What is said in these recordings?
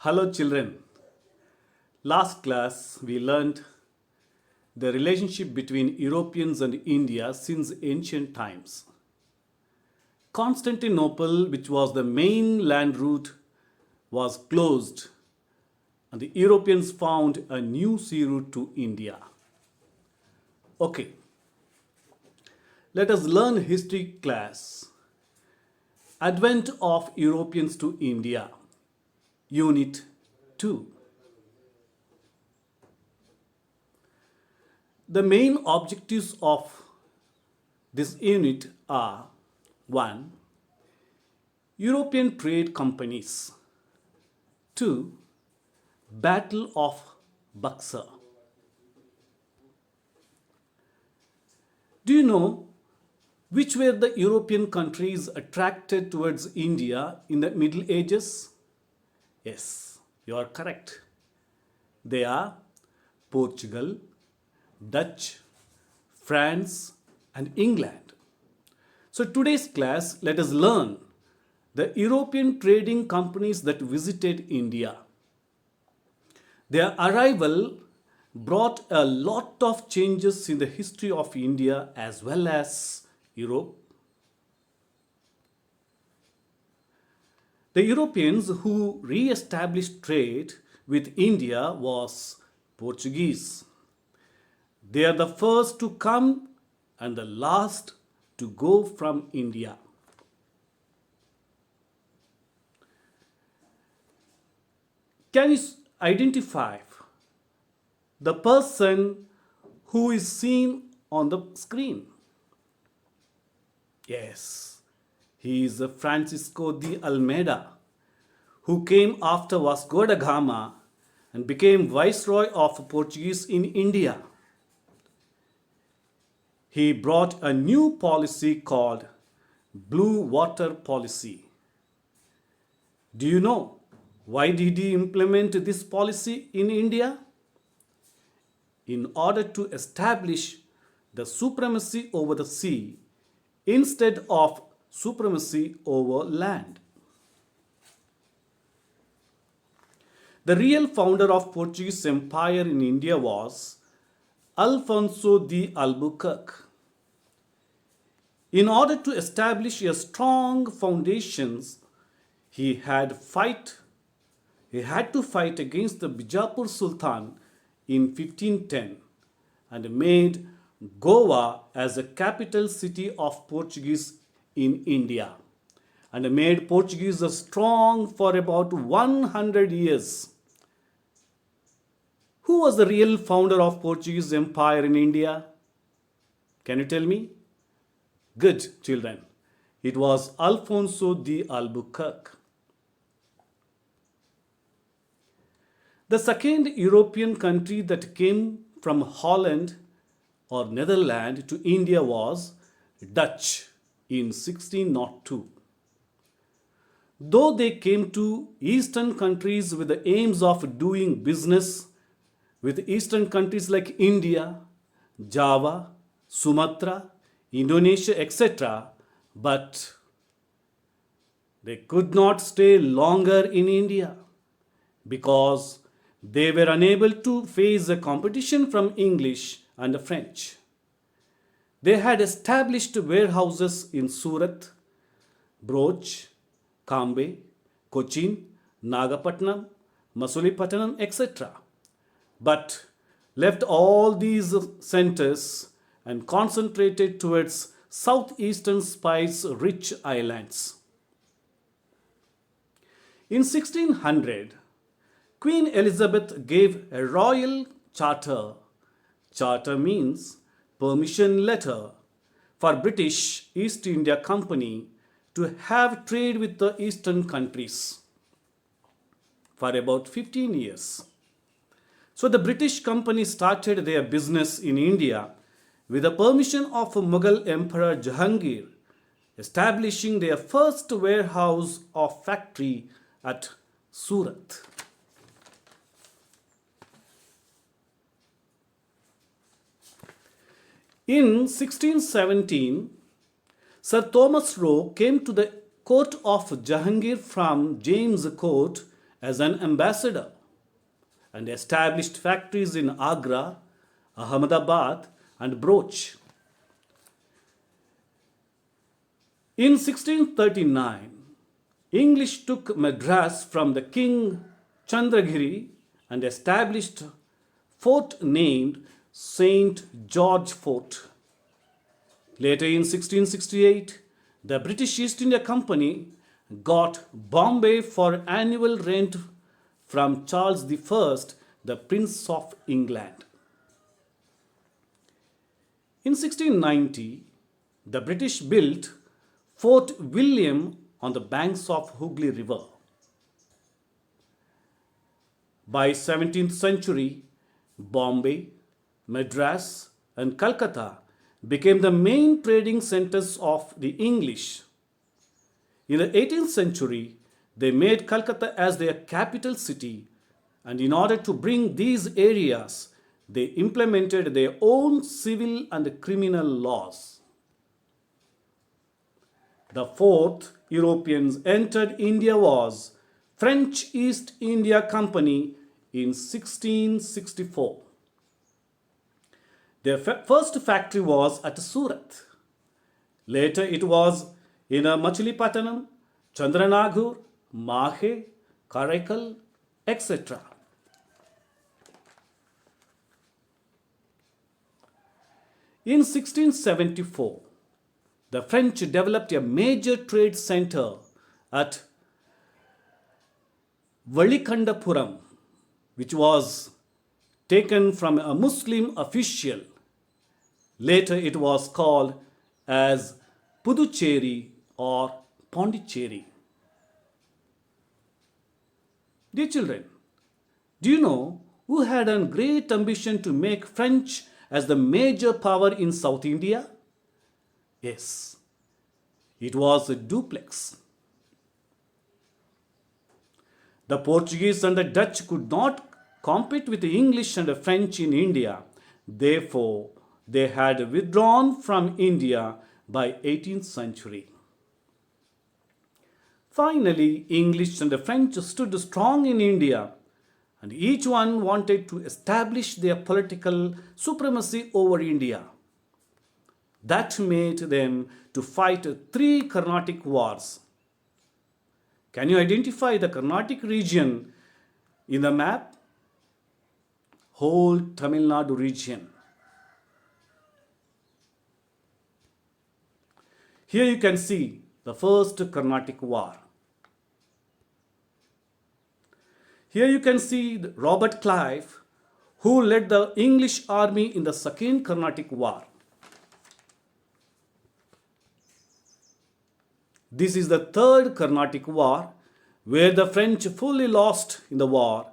Hello, children. Last class we learned the relationship between Europeans and India since ancient times. Constantinople, which was the main land route, was closed, and the Europeans found a new sea route to India. Okay, let us learn history class. Advent of Europeans to India, Unit 2. The main objectives of this unit are 1. European trade companies, 2. Battle of Buxar. Do you know which were the European countries attracted towards India in the Middle Ages? Yes, you are correct. They are Portugal, Dutch, France, and England. So, today's class, let us learn the European trading companies that visited India. Their arrival brought a lot of changes in the history of India as well as Europe. The Europeans who re-established trade with India was Portuguese. They are the first to come and the last to go from India. Can you identify the person who is seen on the screen? Yes, he is Francisco de Almeida, who came after Vasco da Gama and became Viceroy of Portuguese in India. He brought a new policy called Blue Water Policy. Do you know why did he implement this policy in India? In order to establish the supremacy over the sea instead of supremacy over land. The real founder of Portuguese Empire in India was Alfonso de Albuquerque. In order to establish a strong foundations, he had to fight against the Bijapur Sultan in 1510 and made Goa as a capital city of Portuguese in India and made Portuguese strong for about 100 years. Who was the real founder of Portuguese Empire in India? Can you tell me? Good, children. It was Alfonso de Albuquerque. The second European country that came from Holland or Netherlands to India was Dutch in 1602. Though they came to Eastern countries with the aims of doing business with Eastern countries like India, Java, Sumatra, Indonesia, etc., but they could not stay longer in India because they were unable to face the competition from English and French. They had established warehouses in Surat, Broch, Kambe, Cochin, Nagapatnam, Masulipatanam, etc., but left all these centers and concentrated towards southeastern spice-rich islands. In 1600, Queen Elizabeth gave a royal charter. Charter means permission letter for British East India Company to have trade with the eastern countries for about 15 years. So the British company started their business in India with the permission of Mughal Emperor Jahangir, establishing their first warehouse or factory at Surat. In 1617, Sir Thomas Roe came to the court of Jahangir from James Court as an ambassador and established factories in Agra, Ahmedabad, and Broch. In 1639, English took Madras from the King Chandragiri and established fort named St. George Fort. Later in 1668, the British East India Company got Bombay for annual rent from Charles I, the Prince of England. In 1690, the British built Fort William on the banks of Hooghly River. By 17th century, Bombay, Madras, and Calcutta became the main trading centers of the English. In the 18th century, they made Calcutta as their capital city, and in order to bring these areas, they implemented their own civil and criminal laws. The fourth Europeans entered India was French East India Company in 1664. Their first factory was at Surat. Later it was in Machilipattanam, Chandranagur, Mahe, Karaikal, etc. In 1674, the French developed a major trade center at Valikandapuram, which was taken from a Muslim official. Later it was called as Puducherry or Pondicherry. Dear children, do you know who had a great ambition to make French as the major power in South India? Yes, it was a Dupleix. The Portuguese and the Dutch could not compete with the English and the French in India. Therefore, they had withdrawn from India by 18th century. Finally, English and the French stood strong in India, and each one wanted to establish their political supremacy over India. That made them to fight 3 Carnatic wars. Can you identify the Carnatic region in the map? Whole Tamil Nadu region. Here you can see the first Carnatic war. Here you can see Robert Clive, who led the English army in the second Carnatic war. This is the third Carnatic war, where the French fully lost in the war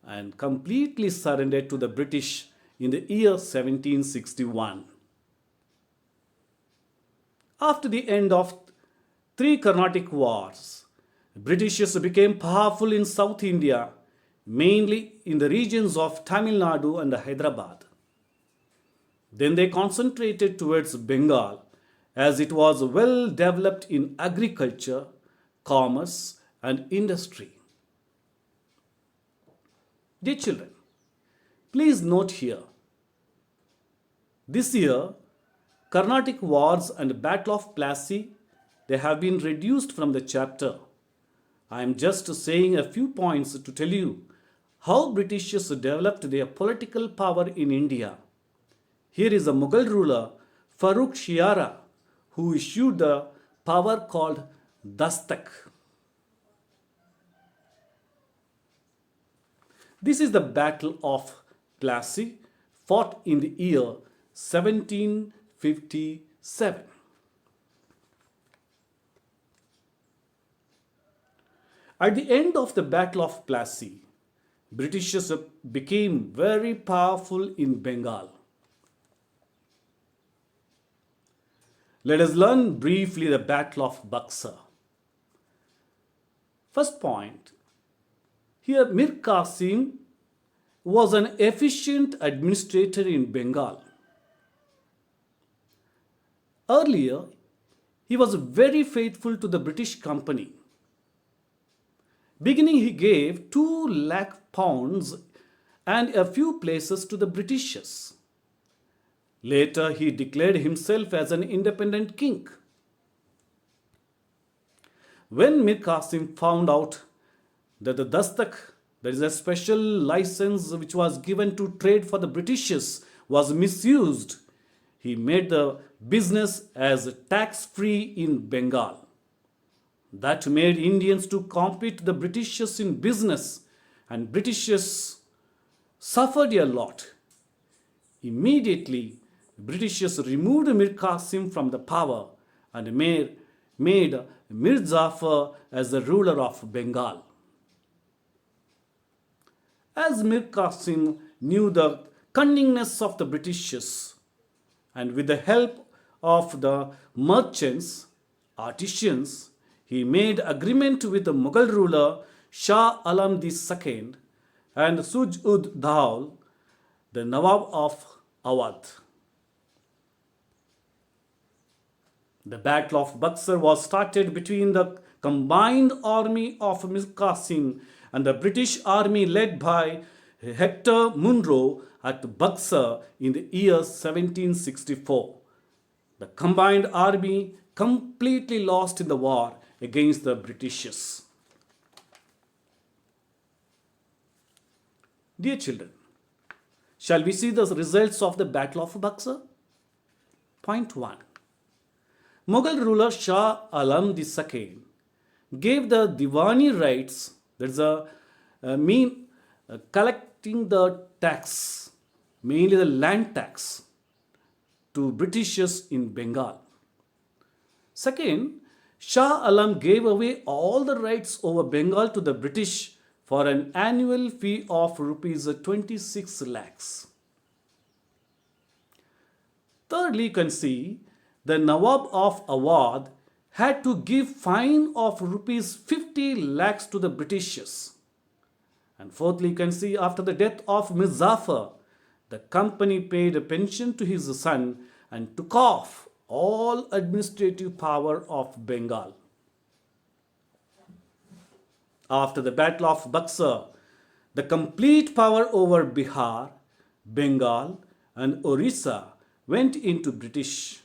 and completely surrendered to the British in the year 1761. After the end of 3 Carnatic wars, Britishers became powerful in South India, mainly in the regions of Tamil Nadu and Hyderabad. Then they concentrated towards Bengal, as it was well developed in agriculture, commerce, and industry. Dear children, please note here, this year, Carnatic Wars and Battle of Plassey, they have been reduced from the chapter. I am just saying a few points to tell you how Britishers developed their political power in India. Here is a Mughal ruler, Farrukh Shiara, who issued the power called Dastak. This is the Battle of Plassey, fought in the year 1757. At the end of the Battle of Plassey, Britishers became very powerful in Bengal. Let us learn briefly the Battle of Buxar. First point, here Mir Qasim was an efficient administrator in Bengal. Earlier, he was very faithful to the British company. Beginning, he gave 2 lakh pounds and a few places to the Britishers. Later, he declared himself as an independent king. When Mir Qasim found out that the dastak, that is a special license which was given to trade for the Britishers, was misused, he made the business as tax-free in Bengal. That made Indians to compete the Britishers in business, and Britishers suffered a lot. Immediately, Britishers removed Mir Qasim from the power and made Mir Jafar as the ruler of Bengal. As Mir Qasim knew the cunningness of the Britishers, and with the help of the merchants, artisans, he made agreement with the Mughal ruler Shah Alam II and Suj ud Daul, the Nawab of Awadh. The Battle of Buxar was started between the combined army of Mir Qasim and the British army led by Hector Munro at Buxar in the year 1764. The combined army completely lost in the war against the Britishers. Dear children, shall we see the results of the Battle of Buxar? Point 1. Mughal ruler Shah Alam II gave the Diwani rights, that is collecting the tax, mainly the land tax, to Britishers in Bengal. Second, Shah Alam gave away all the rights over Bengal to the British for an annual fee of rupees 26 lakhs. Thirdly, you can see the Nawab of Awadh had to give fine of rupees 50 lakhs to the Britishers. And fourthly, you can see after the death of Mir Jafar, the company paid a pension to his son and took off all administrative power of Bengal. After the Battle of Buxar, the complete power over Bihar, Bengal, and Orissa went into British.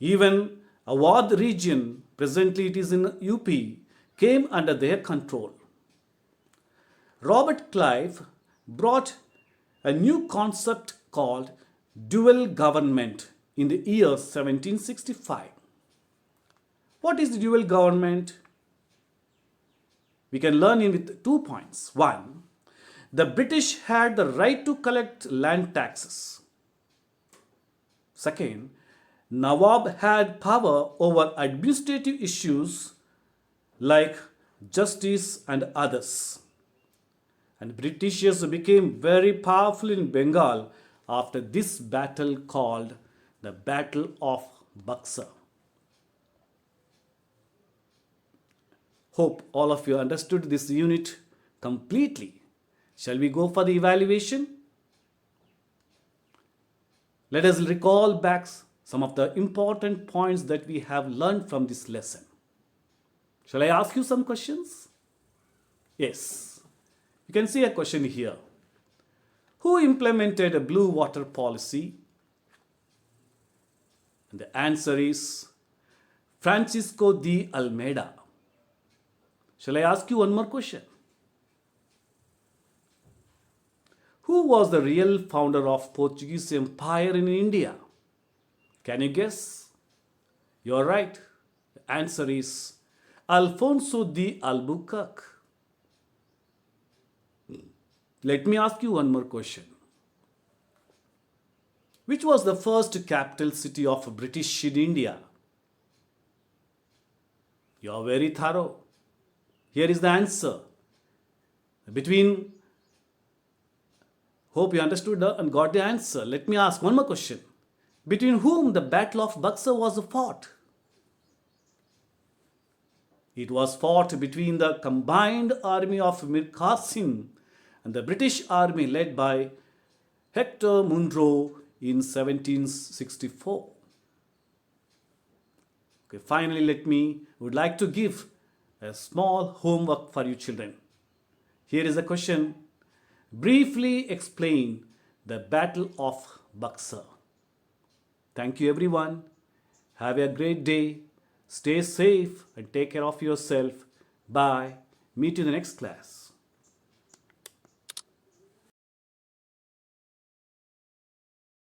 Even Awadh region, presently it is in UP, came under their control. Robert Clive brought a new concept called dual government in the year 1765. What is the dual government? We can learn it with 2 points. 1. The British had the right to collect land taxes. Second, Nawab had power over administrative issues like justice and others. And Britishers became very powerful in Bengal after this battle called the Battle of Buxar. Hope all of you understood this unit completely. Shall we go for the evaluation? Let us recall back some of the important points that we have learned from this lesson. Shall I ask you some questions? Yes. You can see a question here. Who implemented a blue water policy? And the answer is Francisco de Almeida. Shall I ask you one more question? Who was the real founder of Portuguese Empire in India? Can you guess? You're right. The answer is Alfonso de Albuquerque. Let me ask you one more question. Which was the first capital city of British in India? You are very thorough. Here is the answer. Hope you understood and got the answer. Let me ask one more question. Between whom the Battle of Buxar was fought? It was fought between the combined army of Mir Qasim and the British army led by Hector Munro in 1764. Okay, finally, would like to give a small homework for you children. Here is a question. Briefly explain the Battle of Buxar. Thank you, everyone. Have a great day. Stay safe and take care of yourself. Bye. Meet you in the next class.